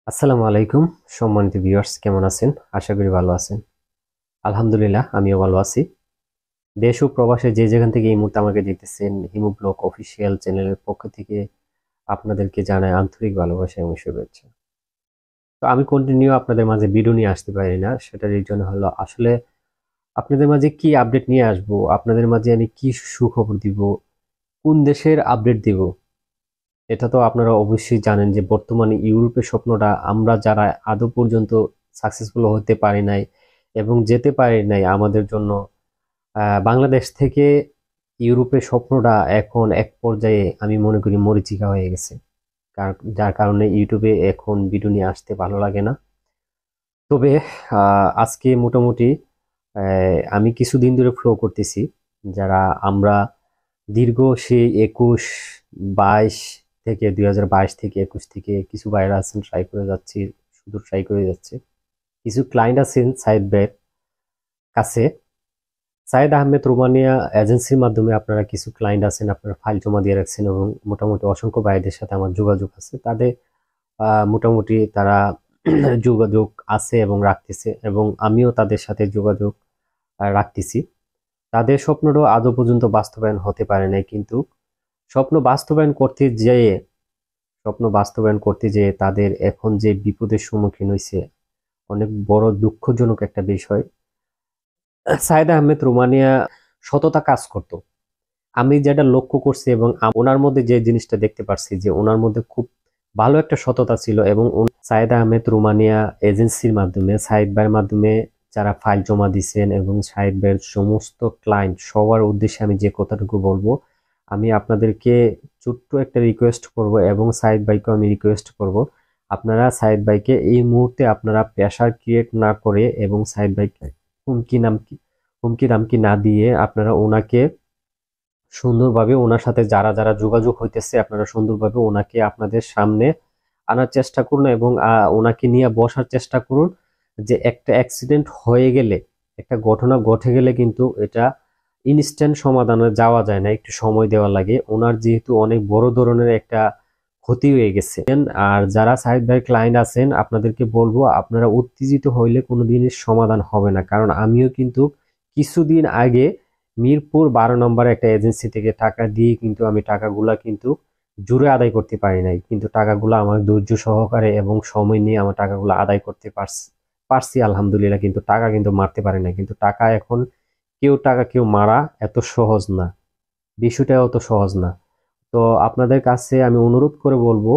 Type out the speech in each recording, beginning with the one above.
আসসালামু আলাইকুম। সম্মানিত ভিউয়ার্স, কেমন আছেন? আশা করি ভালো আছেন। আলহামদুলিল্লাহ, আমিও ভালো আছি। দেশ ও প্রবাসে যে যেখান থেকে এই মুহূর্তে আমাকে দেখতেছেন, হিমু ব্লগ অফিসিয়াল চ্যানেলের পক্ষ থেকে আপনাদেরকে জানাই আন্তরিক ভালোবাসা এবং শুভেচ্ছা। তো আমি কন্টিনিউ আপনাদের মাঝে ভিডিও নিয়ে আসতে পারি না, সেটার রিজন হলো আসলে আপনাদের মাঝে কি আপডেট নিয়ে আসব, আপনাদের মাঝে আমি কি সুখবর দিব, কোন দেশের আপডেট দিব। এটা তো আপনারা অবশ্যই জানেন যে বর্তমানে ইউরোপের স্বপ্নটা আমরা যারা আদৌ পর্যন্ত সাকসেসফুল হতে পারি নাই এবং যেতে পারি নাই আমাদের জন্য, বাংলাদেশ থেকে ইউরোপের স্বপ্নটা এখন এক পর্যায়ে আমি মনে করি মরীচিকা হয়ে গেছে। যার কারণে ইউটিউবে এখন ভিডিও নিয়ে আসতে ভালো লাগে না। তবে আজকে মোটামুটি আমি কিছুদিন ধরে ফ্লো করতেছি। যারা আমরা দীর্ঘ সেই 21-22 থেকে 2022 থেকে 21 থেকে কিছু বাইরে আছেন, ট্রাই করে যাচ্ছি, শুধু ট্রাই করে যাচ্ছে। কিছু ক্লায়েন্ট আছেন সাইদ ভাইয়ের কাছে, সাইদ আহমেদ রোমানিয়া এজেন্সির মাধ্যমে আপনারা কিছু ক্লায়েন্ট আছেন, আপনারা ফাইল জমা দিয়ে রাখছেন এবং মোটামুটি অসংখ্য ভাইদের সাথে আমার যোগাযোগ আছে। তাদের মোটামুটি তারা যোগাযোগ আছে এবং রাখতেছে, এবং আমিও তাদের সাথে যোগাযোগ রাখতেছি। তাদের স্বপ্নটাও আদৌ পর্যন্ত বাস্তবায়ন হতে পারে নাই, কিন্তু স্বপ্ন বাস্তবায়ন করতে যেয়ে তাদের এখন যে বিপদের সম্মুখীন হয়েছে, অনেক বড় দুঃখজনক একটা বিষয়। সাইদ আহমেদ রোমানিয়া সততা কাজ করত, আমি যেটা লক্ষ্য করছি এবং ওনার মধ্যে যে জিনিসটা দেখতে পারছি যে ওনার মধ্যে খুব ভালো একটা সততা ছিল। এবং সাইদ আহমেদ রোমানিয়া এজেন্সির মাধ্যমে, সাইদ ভাইয়ের মাধ্যমে যারা ফাইল জমা দিচ্ছেন এবং সাইদ ভাইয়ের সমস্ত ক্লায়েন্ট সবার উদ্দেশ্যে আমি যে কথাটুকু বলবো, আমি আপনাদেরকে ছোট্ট একটা রিকোয়েস্ট করব এবং সাইদ ভাইকে আমি রিকোয়েস্ট করব, আপনারা সাইদ ভাইকে এই মুহূর্তে আপনারা প্রেশার ক্রিয়েট না করে এবং সাইদ ভাইকে হুমকি দামকি না দিয়ে আপনারা ওনাকে সুন্দরভাবে, ওনার সাথে যারা যারা যোগাযোগ হইতেছে আপনারা সুন্দরভাবে ওনাকে আপনাদের সামনে আনার চেষ্টা করুন এবং ওনাকে নিয়ে বসার চেষ্টা করুন। যে একটা অ্যাক্সিডেন্ট হয়ে গেলে, একটা ঘটনা ঘটে গেলে কিন্তু এটা ইনস্ট্যান্ট সমাধানে যাওয়া যায় না, একটু সময় দেওয়া লাগে। ওনার যেহেতু অনেক বড় ধরনের একটা ক্ষতি হয়ে গেছে। আর যারা সাইদ ভাই ক্লায়েন্ট আছেন, আপনাদেরকে বলবো আপনারা উত্তেজিত হইলে কোনো জিনিস সমাধান হবে না। কারণ আমিও কিন্তু কিছুদিন আগে মিরপুর 12 নম্বরে একটা এজেন্সি থেকে টাকা দিয়ে কিন্তু আমি টাকাগুলা কিন্তু জুড়ে আদায় করতে পারি নাই, কিন্তু টাকাগুলো আমার ধৈর্য সহকারে এবং সময় নিয়ে আমার টাকাগুলো আদায় করতে পারছি আলহামদুলিল্লাহ। কিন্তু টাকা কিন্তু মারতে পারি না, কিন্তু টাকা এখন কেউ মারা এত সহজ না, বিষয়টা অত সহজ না। তো আপনাদের কাছে আমি অনুরোধ করে বলবো,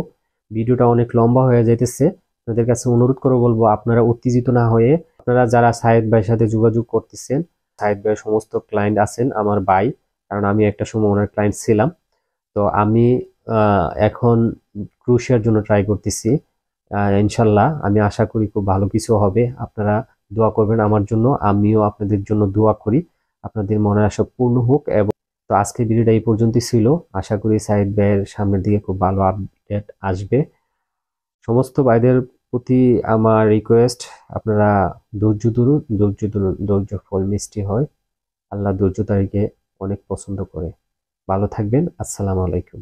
ভিডিওটা অনেক লম্বা হয়ে যাইতেছে, আপনাদের কাছে অনুরোধ করে বলবো আপনারা উত্তেজিত না হয়ে, আপনারা যারা সাইদ ভাইয়ের সাথে যোগাযোগ করতেছেন, সাইদ ভাইয়ের সমস্ত ক্লায়েন্ট আছেন আমার ভাই, কারণ আমি একটা সময় ওনার ক্লায়েন্ট ছিলাম। তো আমি এখন ক্রুশিয়ার জন্য ট্রাই করতেছি। ইনশাল্লাহ আমি আশা করি খুব ভালো কিছু হবে। আপনারা দোয়া করবেন আমার জন্য, আমিও আপনাদের জন্য দোয়া করি আপনাদের মনের আশা পূর্ণ হোক। এবং তো আজকের ভিডিওটা এই পর্যন্তই ছিল। আশা করি সাইদ ভাইয়ের সামনের দিকে খুব ভালো আপডেট আসবে। সমস্ত ভাইদের প্রতি আমার রিকোয়েস্ট, আপনারা ধৈর্য ফল মিষ্টি হয়। আল্লাহ ধৈর্যধারীকে অনেক পছন্দ করে। ভালো থাকবেন। আসসালামু আলাইকুম।